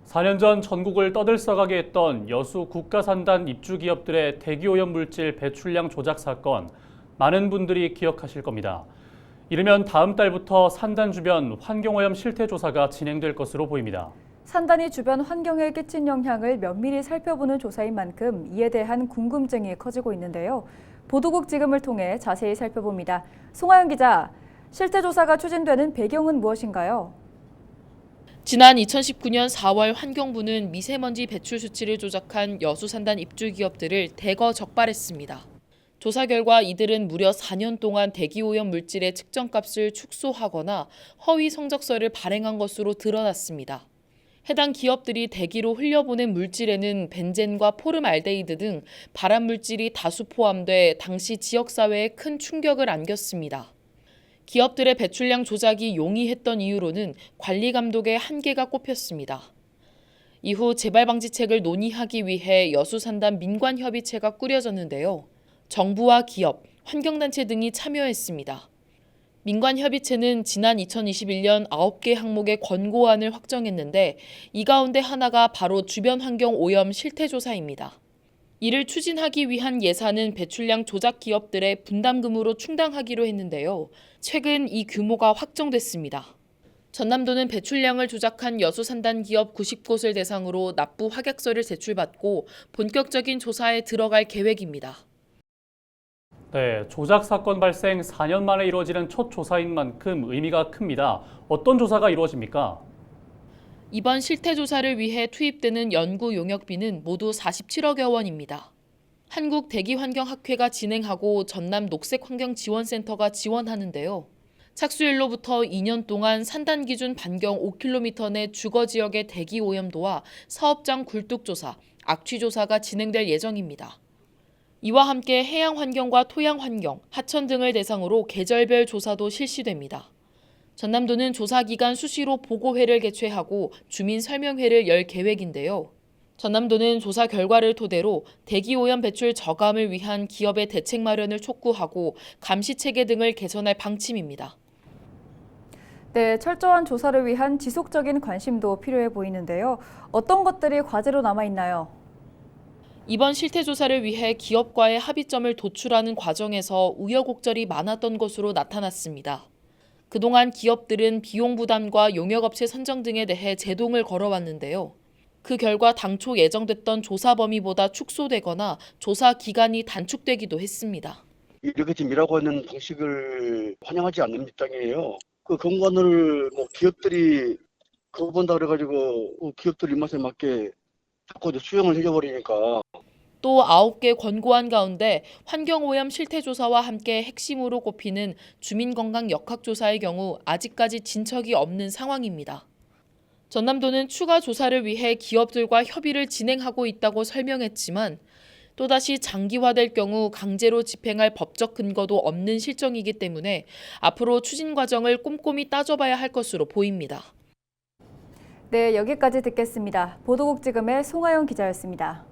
4년 전 전국을 떠들썩하게 했던 여수 국가산단 입주 기업들의 대기오염 물질 배출량 조작 사건, 많은 분들이 기억하실 겁니다. 이르면 다음 달부터 산단 주변 환경오염 실태 조사가 진행될 것으로 보입니다. 산단이 주변 환경에 끼친 영향을 면밀히 살펴보는 조사인 만큼 이에 대한 궁금증이 커지고 있는데요. 보도국 지금을 통해 자세히 살펴봅니다. 송하영 기자, 실태 조사가 추진되는 배경은 무엇인가요? 지난 2019년 4월 환경부는 미세먼지 배출 수치를 조작한 여수 산단 입주 기업들을 대거 적발했습니다. 조사 결과 이들은 무려 4년 동안 대기오염 물질의 측정값을 축소하거나 허위 성적서를 발행한 것으로 드러났습니다. 해당 기업들이 대기로 흘려보낸 물질에는 벤젠과 포름알데히드 등 발암 물질이 다수 포함돼 당시 지역사회에 큰 충격을 안겼습니다. 기업들의 배출량 조작이 용이했던 이유로는 관리 감독의 한계가 꼽혔습니다. 이후 재발 방지책을 논의하기 위해 여수산단 민관협의체가 꾸려졌는데요. 정부와 기업, 환경단체 등이 참여했습니다. 민관협의체는 지난 2021년 9개 항목의 권고안을 확정했는데 이 가운데 하나가 바로 주변 환경 오염 실태조사입니다. 이를 추진하기 위한 예산은 배출량 조작 기업들의 분담금으로 충당하기로 했는데요. 최근 이 규모가 확정됐습니다. 전남도는 배출량을 조작한 여수산단 기업 90곳을 대상으로 납부 확약서를 제출받고 본격적인 조사에 들어갈 계획입니다. 네, 조작 사건 발생 4년 만에 이루어지는 첫 조사인 만큼 의미가 큽니다. 어떤 조사가 이루어집니까? 이번 실태 조사를 위해 투입되는 연구 용역비는 모두 47억여 원입니다. 한국대기환경학회가 진행하고 전남 녹색환경지원센터가 지원하는데요. 착수일로부터 2년 동안 산단 기준 반경 5km 내 주거 지역의 대기 오염도와 사업장 굴뚝조사, 악취조사가 진행될 예정입니다. 이와 함께 해양환경과 토양환경, 하천 등을 대상으로 계절별 조사도 실시됩니다. 전남도는 조사 기간 수시로 보고회를 개최하고 주민 설명회를 열 계획인데요. 전남도는 조사 결과를 토대로 대기오염 배출 저감을 위한 기업의 대책 마련을 촉구하고 감시 체계 등을 개선할 방침입니다. 네, 철저한 조사를 위한 지속적인 관심도 필요해 보이는데요. 어떤 것들이 과제로 남아 있나요? 이번 실태 조사를 위해 기업과의 합의점을 도출하는 과정에서 우여곡절이 많았던 것으로 나타났습니다. 그동안 기업들은 비용 부담과 용역업체 선정 등에 대해 제동을 걸어왔는데요. 그 결과 당초 예정됐던 조사 범위보다 축소되거나 조사 기간이 단축되기도 했습니다. 이렇게 지금 일하고 있는 방식을 환영하지 않는 입장이에요. 그 공간을 기업들이 거부한다 그래가지고 기업들 입맛에 맞게 자꾸 수용을 해줘버리니까. 또 9개 권고안 가운데 환경오염 실태조사와 함께 핵심으로 꼽히는 주민건강 역학조사의 경우 아직까지 진척이 없는 상황입니다. 전남도는 추가 조사를 위해 기업들과 협의를 진행하고 있다고 설명했지만 또다시 장기화될 경우 강제로 집행할 법적 근거도 없는 실정이기 때문에 앞으로 추진 과정을 꼼꼼히 따져봐야 할 것으로 보입니다. 네, 여기까지 듣겠습니다. 보도국 지금의 송하영 기자였습니다.